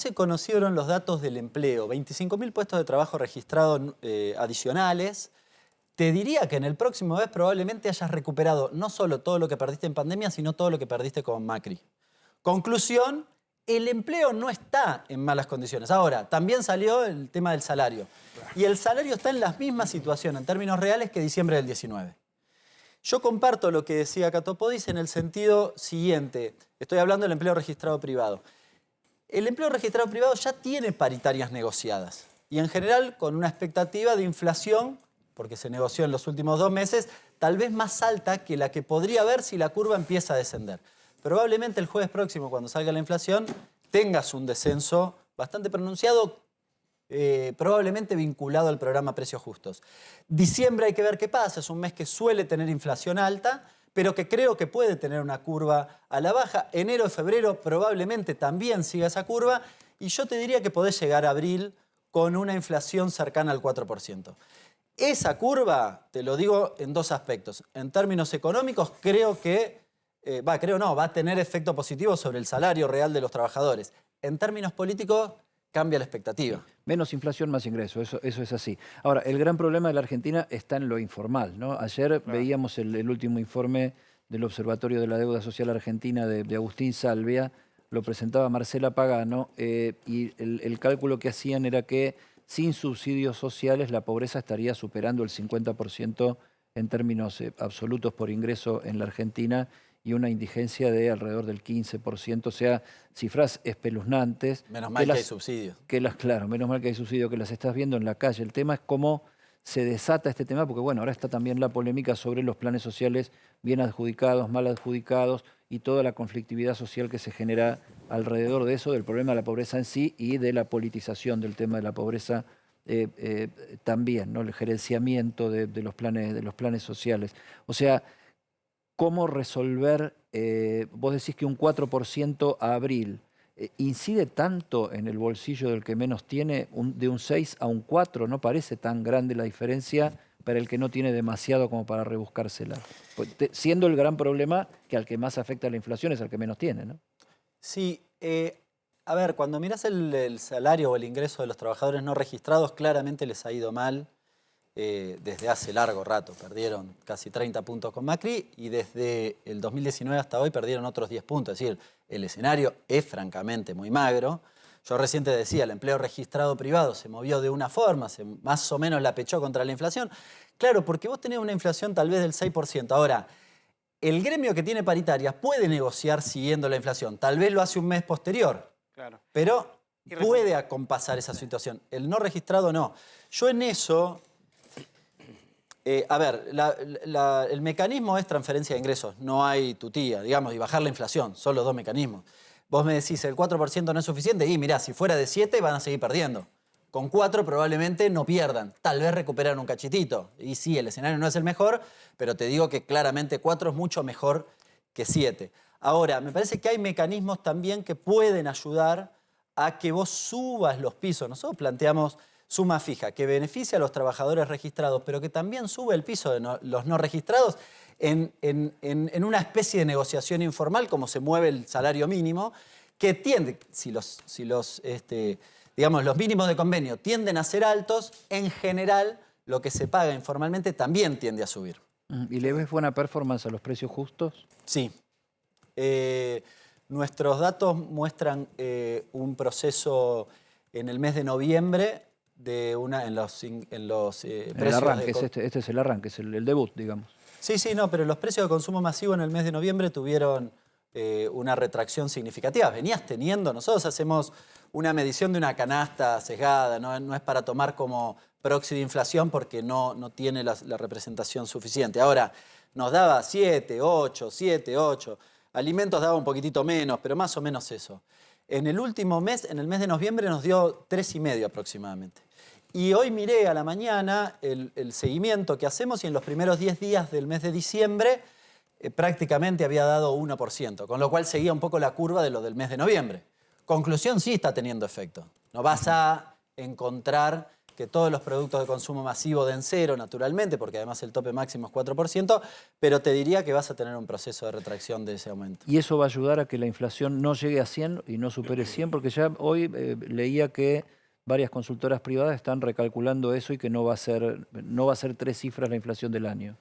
Se conocieron los datos del empleo, 25.000 puestos de trabajo registrados adicionales. Te diría que en el próximo mes probablemente hayas recuperado no solo todo lo que perdiste en pandemia, sino todo lo que perdiste con Macri. Conclusión, el empleo no está en malas condiciones. Ahora, también salió el tema del salario. Y el salario está en la misma situación en términos reales que diciembre del 19. Yo comparto lo que decía Catopodis en el sentido siguiente. Estoy hablando del empleo registrado privado. El empleo registrado privado ya tiene paritarias negociadas y en general con una expectativa de inflación, porque se negoció en los últimos 2 meses, tal vez más alta que la que podría haber si la curva empieza a descender. Probablemente el jueves próximo, cuando salga la inflación, tengas un descenso bastante pronunciado, probablemente vinculado al programa Precios Justos. Diciembre hay que ver qué pasa, es un mes que suele tener inflación alta, pero que creo que puede tener una curva a la baja. Enero y febrero probablemente también siga esa curva y yo te diría que podés llegar a abril con una inflación cercana al 4%. Esa curva, te lo digo en 2 aspectos. En términos económicos, creo que, va a tener efecto positivo sobre el salario real de los trabajadores. En términos políticos, cambia la expectativa. Menos inflación, más ingreso, eso es así. Ahora, el gran problema de la Argentina está en lo informal, ¿no? Ayer veíamos el último informe del Observatorio de la Deuda Social Argentina de Agustín Salvia, lo presentaba Marcela Pagano, y el cálculo que hacían era que sin subsidios sociales la pobreza estaría superando el 50% en términos absolutos por ingreso en la Argentina y una indigencia de alrededor del 15%, o sea, cifras espeluznantes. Menos mal que hay subsidios. Claro, menos mal que hay subsidios, que las estás viendo en la calle. El tema es cómo se desata este tema, porque bueno, ahora está también la polémica sobre los planes sociales bien adjudicados, mal adjudicados, y toda la conflictividad social que se genera alrededor de eso, del problema de la pobreza en sí y de la politización del tema de la pobreza también, ¿no? El gerenciamiento de los planes sociales. O sea, ¿cómo resolver? Vos decís que un 4% a abril incide tanto en el bolsillo del que menos tiene, de un 6 a un 4, no parece tan grande la diferencia para el que no tiene demasiado como para rebuscársela. Siendo el gran problema que al que más afecta la inflación es al que menos tiene, ¿no? Sí, a ver, cuando mirás el salario o el ingreso de los trabajadores no registrados, claramente les ha ido mal. Desde hace largo rato, perdieron casi 30 puntos con Macri y desde el 2019 hasta hoy perdieron otros 10 puntos. Es decir, el escenario es francamente muy magro. Yo recién te decía, el empleo registrado privado se movió de una forma, más o menos la pechó contra la inflación. Claro, porque vos tenés una inflación tal vez del 6%. Ahora, el gremio que tiene paritarias puede negociar siguiendo la inflación. Tal vez lo hace un mes posterior, claro, pero puede acompasar esa situación. El no registrado no. Yo en eso... a ver, el mecanismo es transferencia de ingresos, no hay tutía, digamos, y bajar la inflación, son los 2 mecanismos. Vos me decís, el 4% no es suficiente, y mirá, si fuera de 7 van a seguir perdiendo. Con 4 probablemente no pierdan, tal vez recuperan un cachitito. Y sí, el escenario no es el mejor, pero te digo que claramente 4 es mucho mejor que 7. Ahora, me parece que hay mecanismos también que pueden ayudar a que vos subas los pisos. Nosotros planteamos suma fija, que beneficia a los trabajadores registrados, pero que también sube el piso de los no registrados en una especie de negociación informal, como se mueve el salario mínimo, que tiende, si los mínimos de convenio tienden a ser altos, en general lo que se paga informalmente también tiende a subir. ¿Y le ves buena performance a los precios justos? Sí. Nuestros datos muestran un proceso en el mes de noviembre en los precios... El arranque, este es el arranque, es el debut, digamos. Sí, no, pero los precios de consumo masivo en el mes de noviembre tuvieron una retracción significativa. Venías teniendo, nosotros hacemos una medición de una canasta sesgada, no es para tomar como proxy de inflación porque no tiene la representación suficiente. Ahora, nos daba 7, 8, alimentos daba un poquitito menos, pero más o menos eso. En el último mes, en el mes de noviembre, nos dio 3,5 aproximadamente. Y hoy miré a la mañana el seguimiento que hacemos y en los primeros 10 días del mes de diciembre prácticamente había dado 1%, con lo cual seguía un poco la curva de lo del mes de noviembre. Conclusión, sí está teniendo efecto. No vas a encontrar que todos los productos de consumo masivo den cero, naturalmente, porque además el tope máximo es 4%, pero te diría que vas a tener un proceso de retracción de ese aumento. Y eso va a ayudar a que la inflación no llegue a 100 y no supere 100, porque ya hoy leía que varias consultoras privadas están recalculando eso y que no va a ser 3 cifras la inflación del año.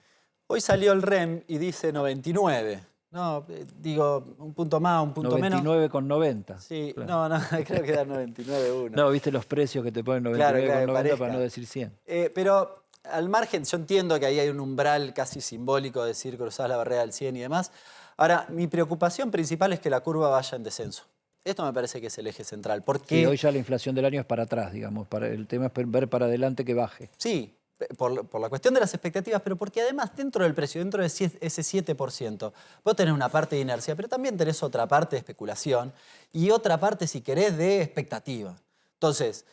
Hoy salió el REM y dice 99. No, digo, un punto más, un punto menos. 99,90. Sí, Claro. no, creo que da 99,1. No, viste los precios que te ponen Claro, 99,90 para no decir 100. Pero al margen, yo entiendo que ahí hay un umbral casi simbólico de decir cruzás la barrera del 100 y demás. Ahora, mi preocupación principal es que la curva vaya en descenso. Esto me parece que es el eje central. Porque Sí, hoy ya la inflación del año es para atrás, digamos. El tema es ver para adelante que baje. sí, por la cuestión de las expectativas, pero porque además dentro del precio, dentro de ese 7%, vos tenés una parte de inercia, pero también tenés otra parte de especulación y otra parte, si querés, de expectativa. Entonces,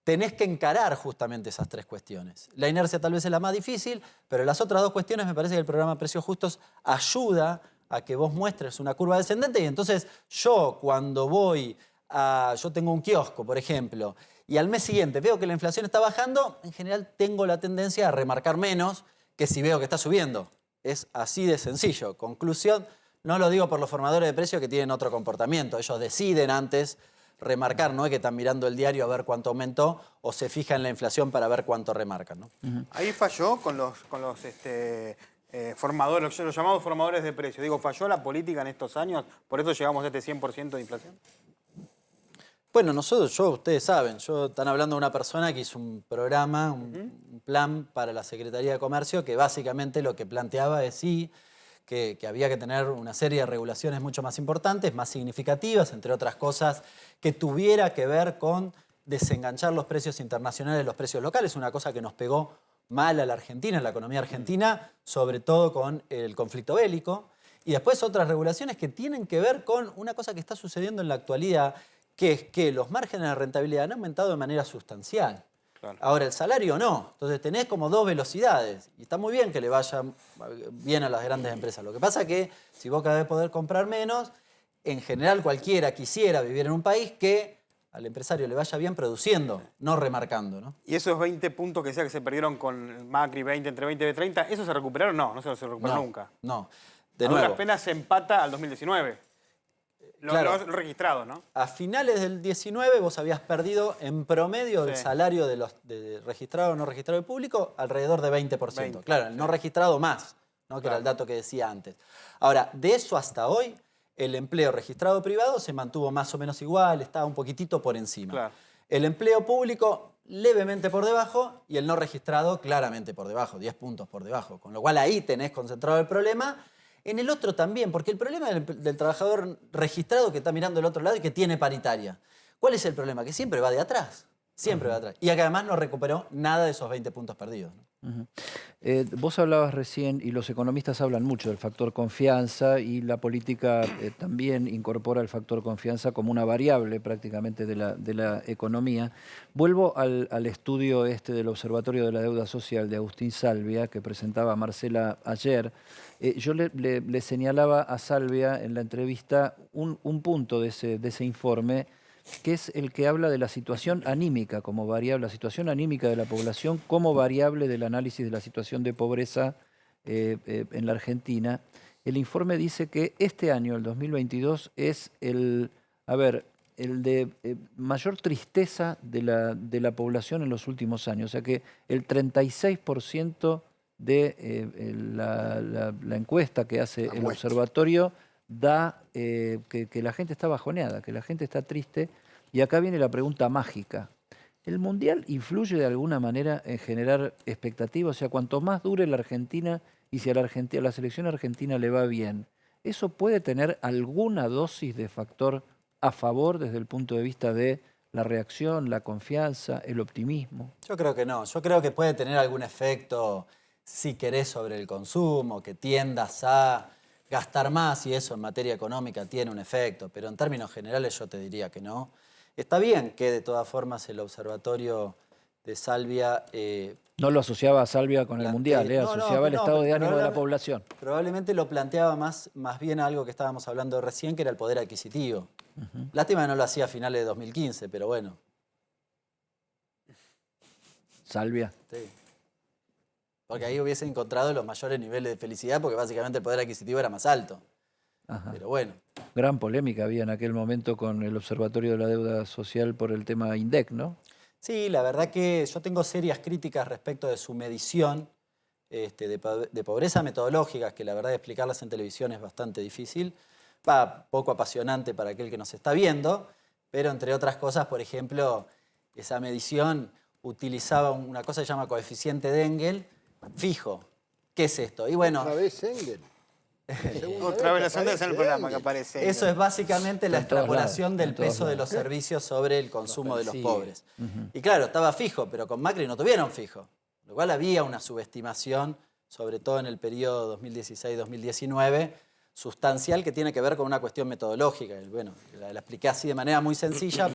tenés que encarar justamente esas tres cuestiones. La inercia tal vez es la más difícil, pero las otras dos cuestiones me parece que el programa Precios Justos ayuda a que vos muestres una curva descendente y entonces yo cuando yo tengo un kiosco, por ejemplo, y al mes siguiente veo que la inflación está bajando, en general tengo la tendencia a remarcar menos que si veo que está subiendo. Es así de sencillo. Conclusión, no lo digo por los formadores de precios que tienen otro comportamiento. Ellos deciden antes remarcar, no es que están mirando el diario a ver cuánto aumentó o se fijan en la inflación para ver cuánto remarcan, ¿no? Ahí falló con los formadores, los llamados formadores de precios. Digo, ¿falló la política en estos años? ¿Por eso llegamos a este 100% de inflación? Bueno, ustedes saben, están hablando de una persona que hizo un programa, un plan para la Secretaría de Comercio que básicamente lo que planteaba es sí, que había que tener una serie de regulaciones mucho más importantes, más significativas, entre otras cosas, que tuviera que ver con desenganchar los precios internacionales de los precios locales, una cosa que nos pegó mal a la Argentina, en la economía argentina, sobre todo con el conflicto bélico. Y después otras regulaciones que tienen que ver con una cosa que está sucediendo en la actualidad, que es que los márgenes de rentabilidad han aumentado de manera sustancial. Claro. Ahora, el salario no. Entonces tenés como dos velocidades. Y está muy bien que le vaya bien a las grandes empresas. Lo que pasa es que si vos cada vez podés comprar menos, en general cualquiera quisiera vivir en un país que al empresario le vaya bien produciendo, no remarcando, ¿no? ¿Y esos 20 puntos que sea que se perdieron con Macri, 20 entre 20 y 30, ¿esos se recuperaron? No, no se recuperó nunca. No, de A nuevo. duras penas se empata al 2019. Claro. Los registrados, ¿no? A finales del 19 vos habías perdido en promedio el Sí. salario de registrado o no registrado del público alrededor de 20%. 20, Claro, el no registrado más, ¿no? Que era el dato que decía antes. Ahora, de eso hasta hoy, el empleo registrado privado se mantuvo más o menos igual, estaba un poquitito por encima. Claro. El empleo público levemente por debajo y el no registrado claramente por debajo, 10 puntos por debajo. Con lo cual ahí tenés concentrado el problema. En el otro también, porque el problema del trabajador registrado que está mirando el otro lado y que tiene paritaria. ¿Cuál es el problema? Que siempre va de atrás. Siempre va de atrás. Y que además no recuperó nada de esos 20 puntos perdidos, ¿no? Vos hablabas recién, y los economistas hablan mucho del factor confianza, y la política también incorpora el factor confianza como una variable prácticamente de la economía. Vuelvo al estudio del Observatorio de la Deuda Social de Agustín Salvia, que presentaba Marcela ayer. Yo le señalaba a Salvia en la entrevista un punto de ese informe, que es el que habla de la situación anímica como variable, la situación anímica de la población como variable del análisis de la situación de pobreza en la Argentina. El informe dice que este año, el 2022, es el de mayor tristeza de la población en los últimos años. O sea que el 36% de la encuesta que hace el observatorio da que la gente está bajoneada, que la gente está triste. Y acá viene la pregunta mágica. ¿El Mundial influye de alguna manera en generar expectativas? O sea, cuanto más dure la Argentina y si a la selección argentina le va bien, ¿eso puede tener alguna dosis de factor a favor desde el punto de vista de la reacción, la confianza, el optimismo? Yo creo que no. Yo creo que puede tener algún efecto, si querés, sobre el consumo, que tiendas a gastar más y eso en materia económica tiene un efecto, pero en términos generales yo te diría que no. Está bien que de todas formas el observatorio de Salvia... No lo asociaba a Salvia con el Mundial, asociaba el estado de ánimo de la población. Probablemente lo planteaba más bien a algo que estábamos hablando recién, que era el poder adquisitivo. Lástima que no lo hacía a finales de 2015, pero bueno. Salvia. Sí. Porque ahí hubiese encontrado los mayores niveles de felicidad porque básicamente el poder adquisitivo era más alto. Ajá. Pero bueno, Gran polémica había en aquel momento con el Observatorio de la Deuda Social por el tema INDEC, ¿no? sí, la verdad que yo tengo serias críticas respecto de su medición de pobreza metodológica, que la verdad explicarlas en televisión es bastante difícil, poco apasionante para aquel que nos está viendo, pero entre otras cosas, por ejemplo, esa medición utilizaba una cosa que se llama coeficiente de Engel fijo. ¿Qué es esto? Y bueno, Otra vez Engel. Otra vez la segunda vez en el programa que Engel. aparece. eso es básicamente la En todos extrapolación lados, del en todos peso de lados. los servicios sobre el consumo de los Sí. pobres. Y claro, estaba fijo, pero con Macri no tuvieron fijo. Lo cual había una subestimación, sobre todo en el periodo 2016-2019, sustancial que tiene que ver con una cuestión metodológica. Y bueno, la expliqué así de manera muy sencilla.